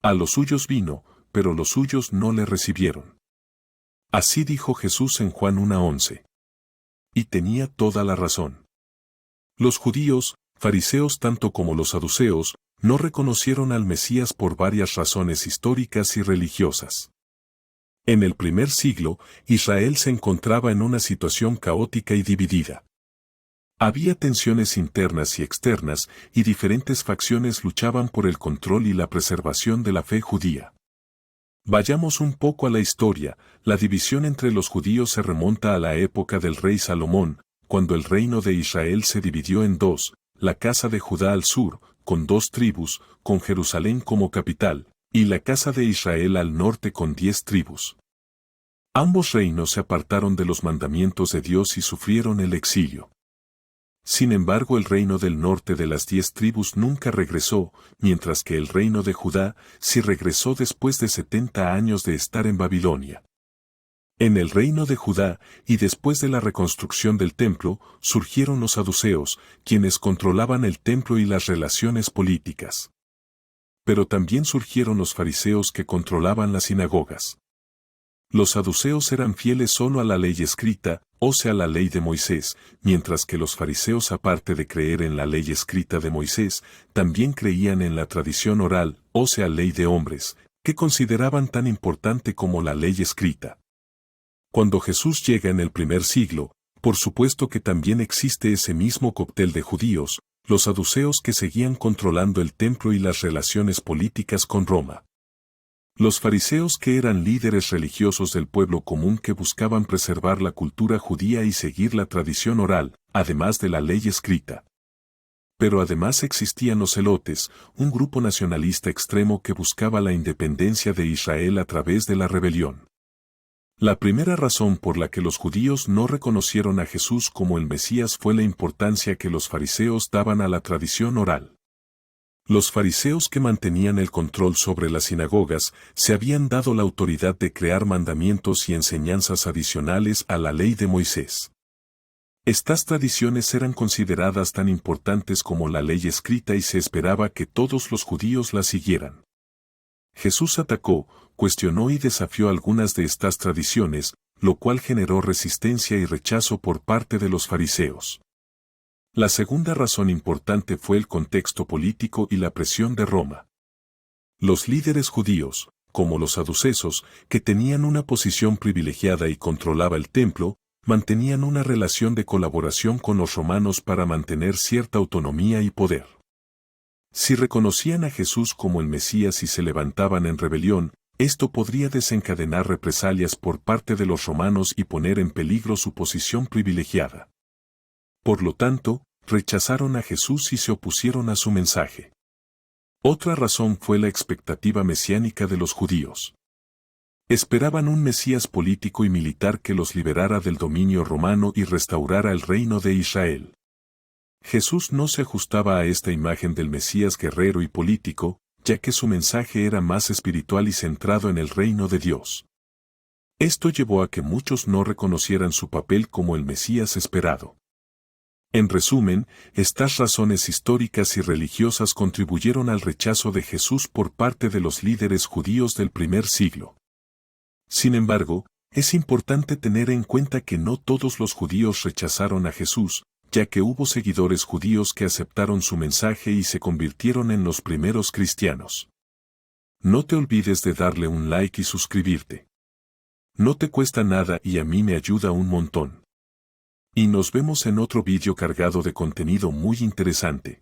A los suyos vino, pero los suyos no le recibieron. Así dijo Jesús en Juan 1:11. Y tenía toda la razón. Los judíos, fariseos tanto como los saduceos, no reconocieron al Mesías por varias razones históricas y religiosas. En el primer siglo, Israel se encontraba en una situación caótica y dividida. Había tensiones internas y externas, y diferentes facciones luchaban por el control y la preservación de la fe judía. Vayamos un poco a la historia. La división entre los judíos se remonta a la época del rey Salomón, cuando el reino de Israel se dividió en dos, la casa de Judá al sur, con 2 tribus, con Jerusalén como capital, y la casa de Israel al norte con 10 tribus. Ambos reinos se apartaron de los mandamientos de Dios y sufrieron el exilio. Sin embargo, el reino del norte de las 10 tribus nunca regresó, mientras que el reino de Judá sí regresó después de 70 años de estar en Babilonia. En el reino de Judá, y después de la reconstrucción del templo, surgieron los saduceos, quienes controlaban el templo y las relaciones políticas. Pero también surgieron los fariseos que controlaban las sinagogas. Los saduceos eran fieles solo a la ley escrita, o sea, la ley de Moisés, mientras que los fariseos, aparte de creer en la ley escrita de Moisés, también creían en la tradición oral, o sea, ley de hombres, que consideraban tan importante como la ley escrita. Cuando Jesús llega en el primer siglo, por supuesto que también existe ese mismo cóctel de judíos, los saduceos que seguían controlando el templo y las relaciones políticas con Roma. Los fariseos que eran líderes religiosos del pueblo común que buscaban preservar la cultura judía y seguir la tradición oral, además de la ley escrita. Pero además existían los celotes, un grupo nacionalista extremo que buscaba la independencia de Israel a través de la rebelión. La primera razón por la que los judíos no reconocieron a Jesús como el Mesías fue la importancia que los fariseos daban a la tradición oral. Los fariseos que mantenían el control sobre las sinagogas se habían dado la autoridad de crear mandamientos y enseñanzas adicionales a la ley de Moisés. Estas tradiciones eran consideradas tan importantes como la ley escrita y se esperaba que todos los judíos la siguieran. Jesús atacó, cuestionó y desafió algunas de estas tradiciones, lo cual generó resistencia y rechazo por parte de los fariseos. La segunda razón importante fue el contexto político y la presión de Roma. Los líderes judíos, como los saduceos, que tenían una posición privilegiada y controlaba el templo, mantenían una relación de colaboración con los romanos para mantener cierta autonomía y poder. Si reconocían a Jesús como el Mesías y se levantaban en rebelión, esto podría desencadenar represalias por parte de los romanos y poner en peligro su posición privilegiada. Por lo tanto, rechazaron a Jesús y se opusieron a su mensaje. Otra razón fue la expectativa mesiánica de los judíos. Esperaban un Mesías político y militar que los liberara del dominio romano y restaurara el reino de Israel. Jesús no se ajustaba a esta imagen del Mesías guerrero y político, ya que su mensaje era más espiritual y centrado en el reino de Dios. Esto llevó a que muchos no reconocieran su papel como el Mesías esperado. En resumen, estas razones históricas y religiosas contribuyeron al rechazo de Jesús por parte de los líderes judíos del primer siglo. Sin embargo, es importante tener en cuenta que no todos los judíos rechazaron a Jesús, ya que hubo seguidores judíos que aceptaron su mensaje y se convirtieron en los primeros cristianos. No te olvides de darle un like y suscribirte. No te cuesta nada y a mí me ayuda un montón. Y nos vemos en otro vídeo cargado de contenido muy interesante.